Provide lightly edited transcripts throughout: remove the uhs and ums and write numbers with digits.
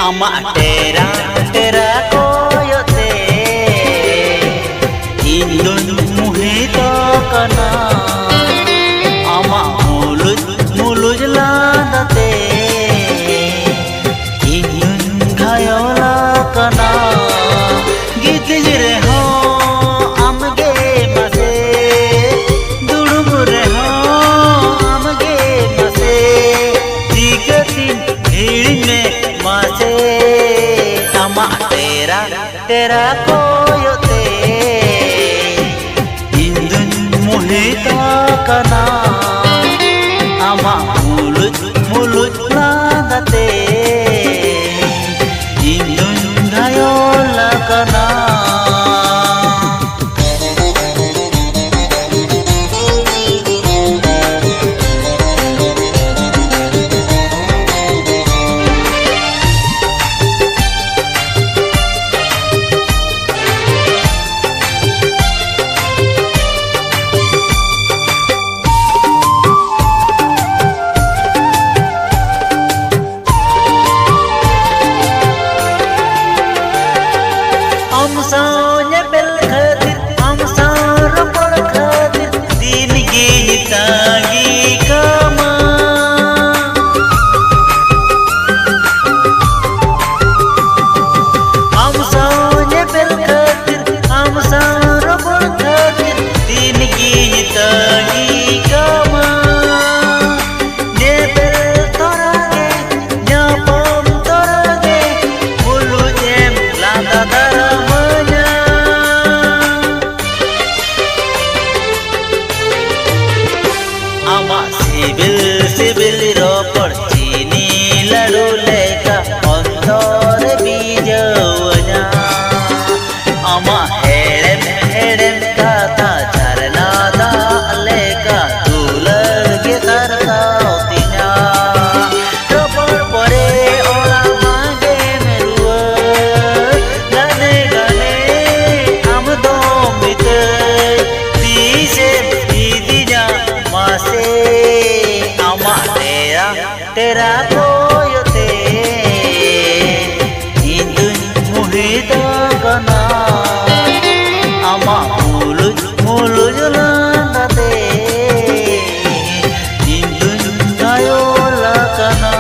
Ama tera tera koyote indun muhito kana ama mulus ladate indun ghayola kana git jire ho amge mase dudum re ho amge mase digatin hidin me mase ama tera koyote indun muhita kana ama mulut ladate indun ghayola kana Amsanya bel khatir amsa rapor khatir din gi tagi kama amsanya bel khatir amsa rapor khatir din gi tagi kama ne bel torage nyapam torage mulu jem lada dara सिबिल रोपड़ चीनी लड़ू लेका अंदर बीजवना अमा हेड़म काथा झरना दा लेका तुलर के तरतावतिना रोपड़ परे ओला मागे मेरुआ गाने गाने हम दो मिते पीछे दीदिया मासे tera koyote indun muhita kana ama mulus ladate indun ghayola kana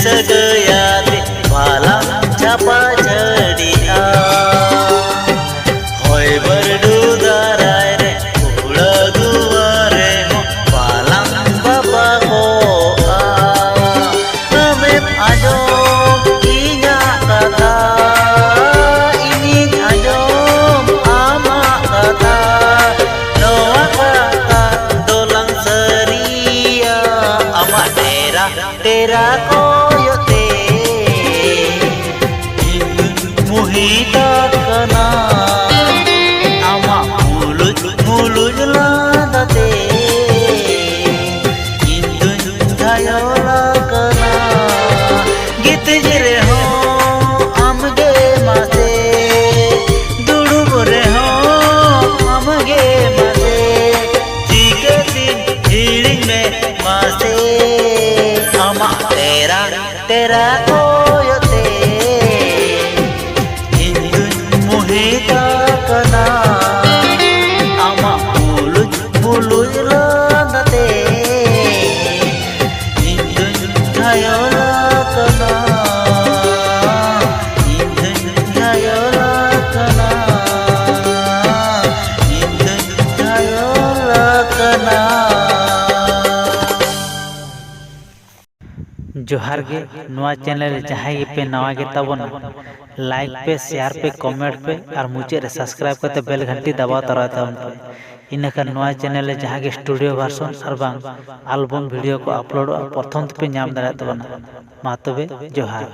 segayate malam chapa chadiya hoy berdu darai re ula duare mo malam baba ko ame ajo बेला कोयोते इंजुन मोहिता कना आमा मुलुज मुलुज लांदते इंजुन घायोला कना इंजुन घायोला कना इंजुन घायोला कना। जोहार गे नवा चैनल जहाँ पे नवा गे तबना लाइक पे शेयर पे कमेंट पे और मुझे सब्सक्राइब करते बेल घंटी दबाव तरह तब पे इनका नवा चैनल जहाँ के स्टूडियो वर्सन और एल्बम वीडियो को अपलोड प्रथम पे नाम दाड़ा तबना मा तबे जोहार।